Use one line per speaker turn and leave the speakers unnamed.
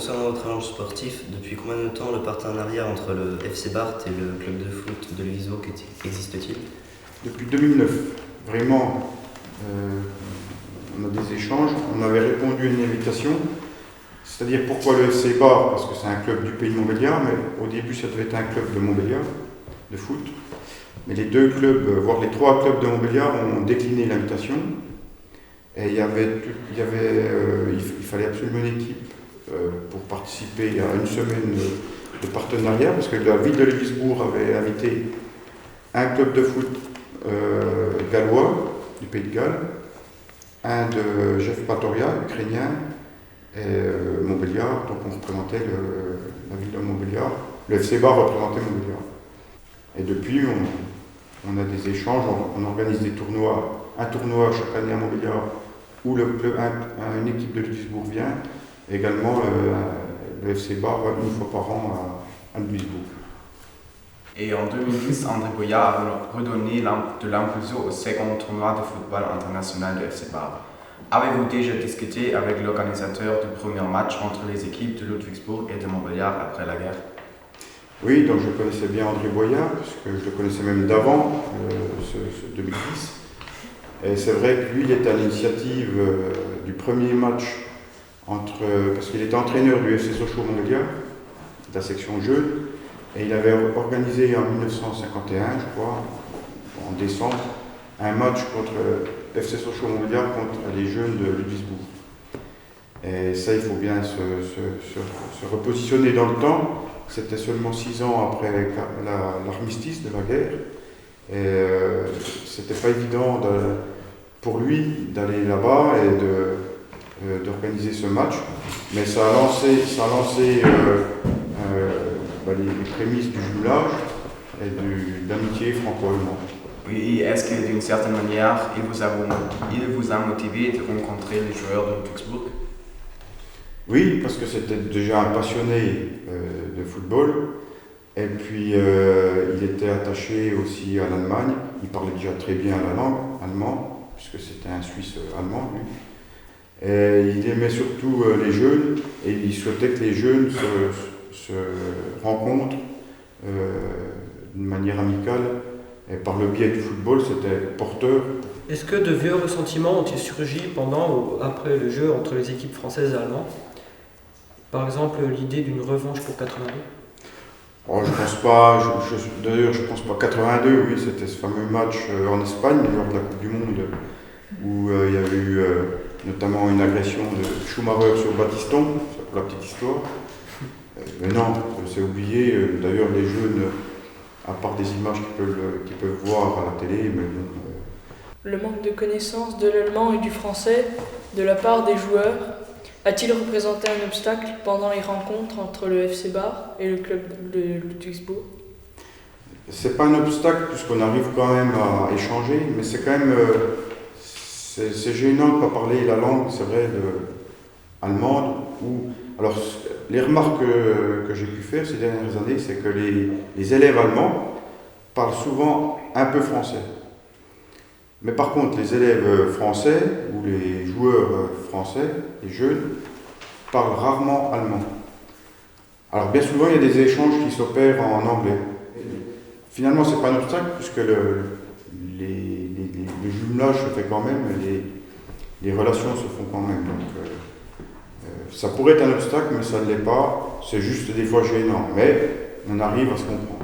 concernant votre agence sportif, depuis combien de temps le partenariat entre le FC Barthes et le club de foot de l'Huisbourg existe-t-il?
Depuis 2009. Vraiment, on a des échanges. On avait répondu à une invitation. C'est-à-dire pourquoi le FC Barthes? Parce que c'est un club du pays de Montbéliard, mais au début ça devait être un club de Montbéliard, de foot. Mais les deux clubs, voire les trois clubs de Montbéliard ont décliné l'invitation. Et il fallait absolument une équipe pour participer à une semaine de partenariat, parce que la ville de Lévisbourg avait invité un club de foot gallois, du Pays de Galles, un de Jeff Patoria, ukrainien, et Montbéliard, donc on représentait la ville de Montbéliard. Le FC Barthes représentait Montbéliard. Et depuis, on a des échanges, on organise des tournois, un tournoi chaque année à Montbéliard où une équipe de Lévisbourg vient, et également le FC Barthes une fois par an à Lévisbourg.
Et en 2010, André Boyard a redonné de l'impulsion au second tournoi de football international du FC Barthes. Avez-vous déjà discuté avec l'organisateur du premier match entre les équipes de Ludwigsburg et de Montbéliard après la guerre?
Oui, donc je connaissais bien André Boyard, parce que je le connaissais même d'avant, ce 2010. Et c'est vrai que lui, il était à l'initiative du premier match, parce qu'il était entraîneur du FC Sochaux Montbéliard, de la section jeunes, et il avait organisé en 1951, je crois, en décembre, un match contre FC Sochaux Montbéliard contre les jeunes de Ludwigsburg. Et ça, il faut bien se repositionner dans le temps. C'était seulement 6 ans après l'armistice de la guerre. Et c'était pas évident pour lui d'aller là-bas et d'organiser ce match. Mais ça a lancé les prémices du jumelage et de l'amitié franco-allemande.
Oui, est-ce que d'une certaine manière, il vous a motivé de rencontrer les joueurs de Ludwigsburg?
Oui, parce que c'était déjà un passionné de football. Et puis, il était attaché aussi à l'Allemagne. Il parlait déjà très bien la langue allemand, puisque c'était un Suisse allemand, lui. Et il aimait surtout les jeunes, et il souhaitait que les jeunes se rencontrent d'une manière amicale. Et par le biais du football, c'était porteur.
Est-ce que de vieux ressentiments ont-ils surgi pendant ou après le jeu entre les équipes françaises et allemandes? Par exemple, l'idée d'une revanche pour 82?
Oh, je pense pas. D'ailleurs, je pense pas. 82, oui, c'était ce fameux match en Espagne, lors de la Coupe du Monde, où il y a eu notamment une agression de Schumacher sur Battiston, c'est pour la petite histoire. Mais non, c'est oublié. D'ailleurs, les jeunes, à part des images qu'ils peuvent voir à la télé, mais bon.
Le manque de connaissance de l'allemand et du français de la part des joueurs a-t-il représenté un obstacle pendant les rencontres entre le FC Barthes et le club de Ludwigsburg?
C'est pas un obstacle puisqu'on arrive quand même à échanger, mais c'est quand même c'est gênant de ne pas parler la langue, c'est vrai, allemande. Alors, les remarques que j'ai pu faire ces dernières années, c'est que les élèves allemands parlent souvent un peu français. Mais par contre, les élèves français ou les joueurs français, les jeunes, parlent rarement allemand. Alors bien souvent, il y a des échanges qui s'opèrent en anglais. Finalement, ce n'est pas un obstacle puisque le jumelage se fait quand même, les relations se font quand même. Donc, ça pourrait être un obstacle, mais ça ne l'est pas. C'est juste des fois gênant. Mais on arrive à se comprendre.